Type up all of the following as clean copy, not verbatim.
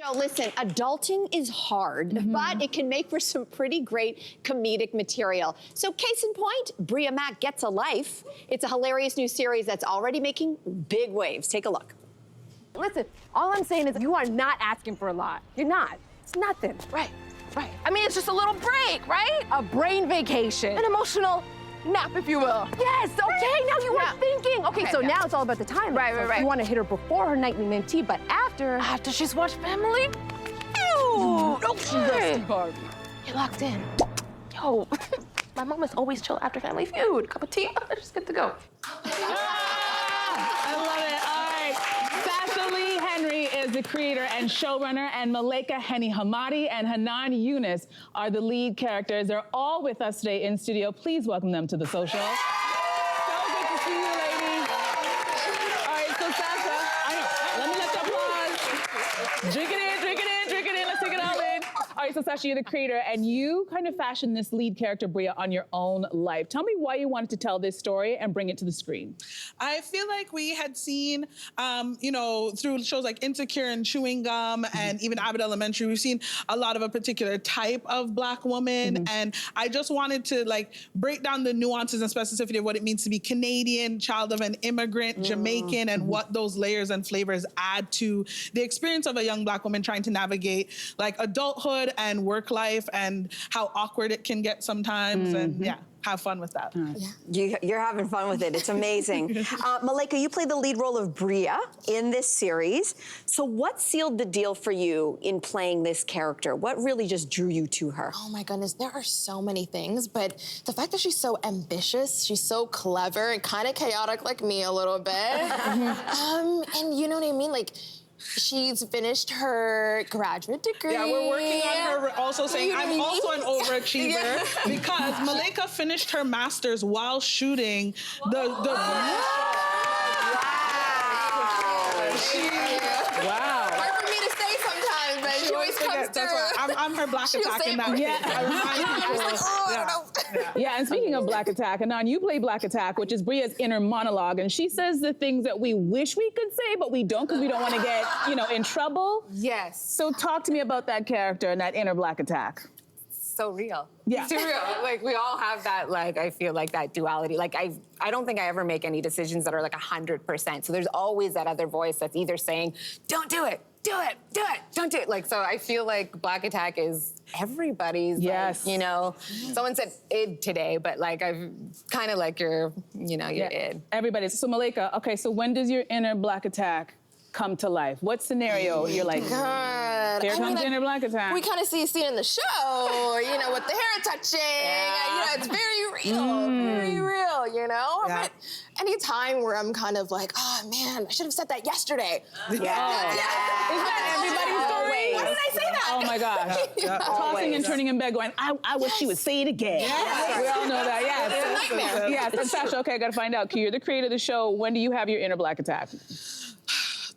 So listen, adulting is hard, but it can make for some pretty great comedic material. So case in point, Bria Mack Gets a Life. It's a hilarious new series that's already making big waves. Take a look. Listen, all I'm saying is you are not asking for a lot. You're not. It's nothing. Right. I mean, it's just a little break, right? A brain vacation. An emotional nap, if you will. Yes, okay, now you were thinking. Okay, so now it's all about the time. Right. You want to hit her before her nightly mint tea, but after... After she's watched Family? Ew! Okay. Barbie. You're locked in. Yo, my mom is always chill after Family Feud. Cup of tea, just good to go. I love it. All right. Sasha Leigh Henry is the creator and showrunner, and Malaika, Hennie-Hamadi, and Hannan, Younis are the lead characters. They're all with us today in studio. Please welcome them to the social. So good to see you, ladies. All right, so Sasha, let me let you applause. Drink it in. Let's take it all in. All right, so Sasha, you're the creator, and you kind of fashioned this lead character, Bria, on your own life. Tell me why you wanted to tell this story and bring it to the screen. I feel like we had seen, through shows like Insecure and Chewing Gum and even Abbott Elementary, we've seen a lot of a particular type of Black woman. And I just wanted to break down the nuances and specificity of what it means to be Canadian, child of an immigrant, Jamaican, and what those layers and flavors add to the experience of a young Black woman trying to navigate adulthood and work life and how awkward it can get sometimes. And have fun with that. You're having fun with it. It's amazing. Malaika, you play the lead role of Bria in this series. So what sealed the deal for you in playing this character? What really just drew you to her? Oh my goodness, there are so many things, but the fact that she's so ambitious, she's so clever and kind of chaotic like me a little bit. And you know what I mean? She's finished her graduate degree. Yeah, we're working on her also saying I'm also an overachiever because Malaika finished her master's while shooting the Wow. Hard for me to say sometimes, but she always comes through. I'm her Black Attack in that case. I remind people. Yeah, and speaking of Black Attack, Hannan, you play Black Attack, which is Bria's inner monologue, and she says the things that we wish we could say, but we don't because we don't want to get, in trouble. Yes. So talk to me about that character and that inner Black Attack. So real. Yeah. It's real. We all have that, I feel like that duality. I don't think I ever make any decisions that are 100%. So there's always that other voice that's either saying, don't do it, don't do it. So I feel like Black Attack is everybody's, yes. Someone said id today, but I've kind of your id. Everybody's. So Malaika, okay, so when does your inner Black Attack come to life? What scenario you're like, God. here comes inner Black Attack? We kind of see in the show, with the hair touching. It's very real, Yeah. But any time where I'm kind of oh man, I should have said that yesterday. Is that everybody's story? Why did I say that? Oh my gosh. Tossing and turning in bed going, I wish she would say it again. Yes. We all know that, yes. It's a nightmare. Yes, and Sasha, okay, I gotta find out. You're the creator of the show. When do you have your inner Black Attack?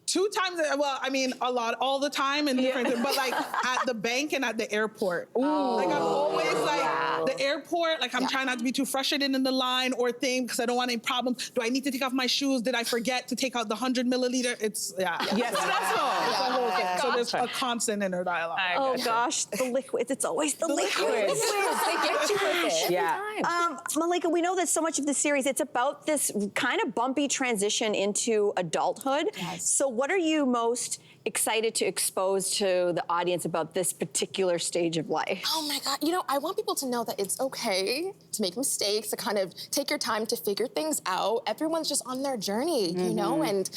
2 times, a lot, all the time and different things, but at the bank and at the airport. Ooh. I'm always the airport, I'm trying not to be too frustrated in the line or thing because I don't want any problems. Do I need to take off my shoes? Did I forget to take out the 100 milliliter? It's, Yes, It's a whole thing. So there's a constant inner dialogue. Oh gosh, the liquids. It's always the liquids. They get you with it. Yeah. Malaika, we know that so much of the series, it's about this kind of bumpy transition into adulthood. Yes. So what are you most excited to expose to the audience about this particular stage of life? Oh my God, I want people to know that it's okay to make mistakes, to kind of take your time to figure things out. Everyone's just on their journey, and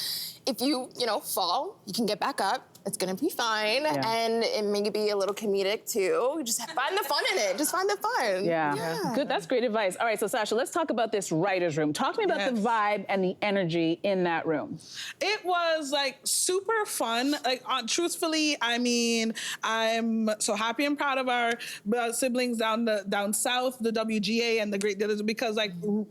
if you, fall, you can get back up. It's gonna be fine, and it may be a little comedic too. Just find the fun in it. Just find the fun. Yeah. Good. That's great advice. All right, so Sasha, let's talk about this writer's room. Talk to me about the vibe and the energy in that room. It was super fun. Truthfully, I'm so happy and proud of our siblings down south, the WGA and the Great Dealers, because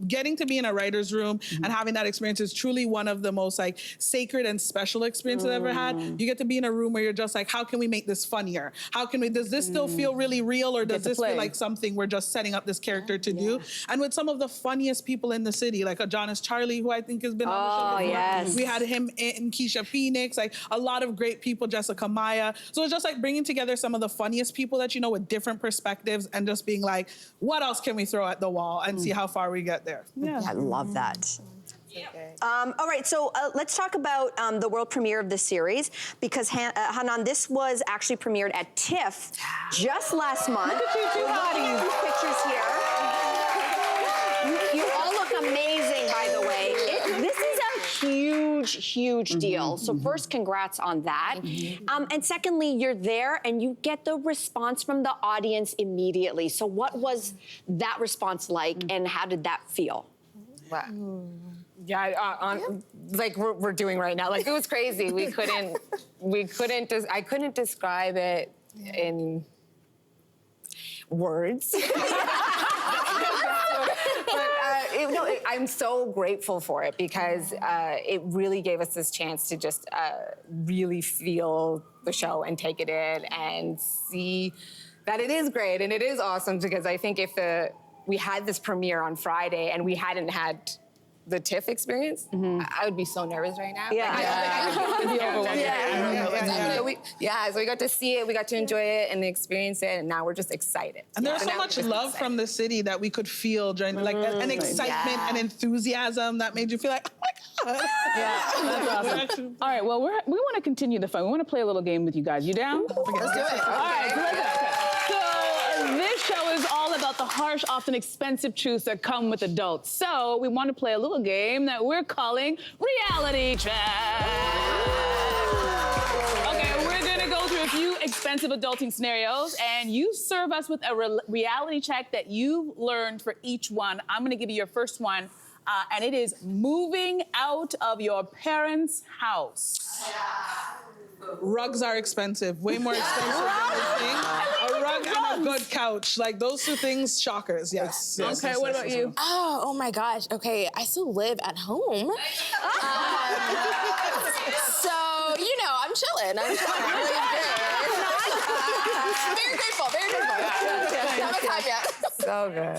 getting to be in a writer's room and having that experience is truly one of the most sacred and special experiences I've ever had. You get to be in a room where you're just like, how can we make this funnier? Does this still feel really real, or does this feel like something we're just setting up this character to do? And with some of the funniest people in the city, like Adonis Charlie, who I think has been on the show before. Yes. We had him in Keisha Phoenix, like a lot of great people, Jessica Maya. So it's just like bringing together some of the funniest people that you know with different perspectives and just being like, what else can we throw at the wall and see how far we get there? Yeah. I love that. All right, so let's talk about the world premiere of this series, because Hannan, this was actually premiered at TIFF just last month. Look at you two hotties. These pictures here. You all look amazing, by the way. This is a huge deal. So first, congrats on that. And secondly, you're there and you get the response from the audience immediately. So what was that response like, and how did that feel? Wow. Yeah, like we're doing right now. Like, it was crazy. I couldn't describe it in words. I'm so grateful for it, because it really gave us this chance to just really feel the show and take it in and see that it is great and it is awesome. Because I think if we had this premiere on Friday and we hadn't had the TIFF experience, I would be so nervous right now. Yeah. Like, I don't think I could be so we got to see it, we got to enjoy it and experience it, and now we're just excited. And there's so much love from the city that we could feel during, like, an excitement and enthusiasm that made you feel like, oh my God. Yeah, that's awesome. All right, well, we want to continue the fun. We want to play a little game with you guys. You down? Let's do it. All right, so this show is all about the harsh, often expensive truths that come with adults. So we want to play a little game that we're calling Reality Check. Okay, we're gonna go through a few expensive adulting scenarios, and you serve us with a reality check that you've learned for each one. I'm gonna give you your first one, and it is moving out of your parents' house. Rugs are expensive, way more expensive than this thing. A rug and a good couch, like those two things, shockers, yes. Okay, what about you? Oh my gosh. Okay, I still live at home. So, you know, I'm chilling. I'm really good. Very grateful, very grateful. Haven't time yet. So good.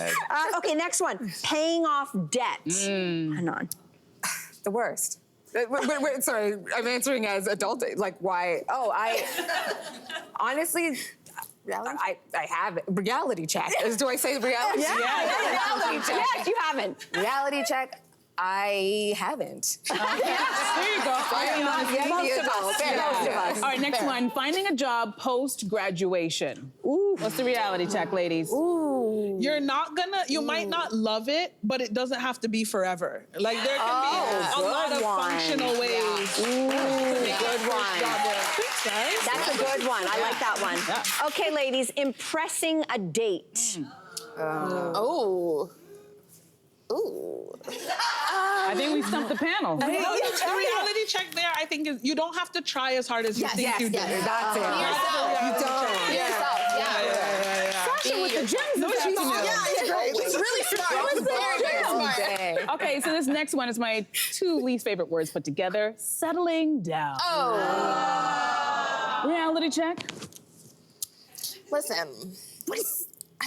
Okay, next one. Paying off debt. Hannan. The worst. Wait, sorry, I'm answering as adult. Like, why? Oh, honestly, I have it. Reality check. Do I say reality check? Reality check. Yes, you haven't. Reality check. I haven't. There you go. Most of us. All right, next one. Finding a job post-graduation. Ooh. What's the reality check, ladies? Ooh. You might not love it, but it doesn't have to be forever. Like, there can be a lot of functional ways. Ooh, good one. That's a good one. I like that one. Yeah. Okay, ladies, impressing a date. Oh. Ooh. I think we stumped the panel. The reality check there, I think, is you don't have to try as hard as you think you do. That's it. You don't. Yourself. Sasha with the gems. It's really smart. It was very smart. Okay, so this next one is my two least favorite words put together. Settling down. Oh. Reality check. Listen,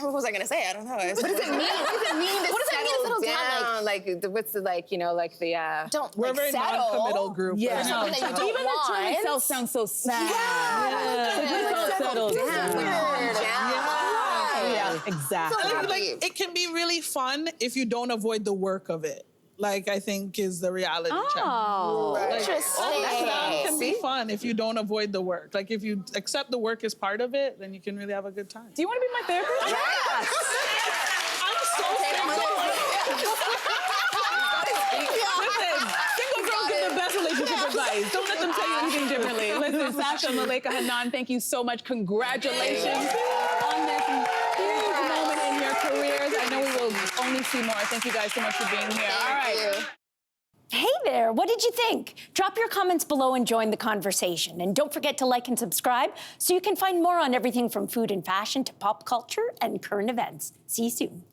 what was I gonna say? I don't know. What does it mean? What does it mean to settle down? Like, what's the, like, you know, like the, don't, We're like, a very non-committal group. Yeah. Something that you don't Even want. the term itself sounds so sad. Settle down. Yeah, exactly. Like, it can be really fun if you don't avoid the work of it. Like, I think is the reality check. Oh, interesting. That can be fun if you don't avoid the work. Like, if you accept the work as part of it, then you can really have a good time. Do you want to be my therapist? yes. I'm so Listen, single girls get the best relationship advice. Don't let them tell you anything differently. Listen, Sasha, Malaika, Hannan, thank you so much. Congratulations on this huge moment in your careers. I know we will only see more. Thank you guys so much for being here. All right. Hey there, what did you think? Drop your comments below and join the conversation. And don't forget to like and subscribe so you can find more on everything from food and fashion to pop culture and current events. See you soon.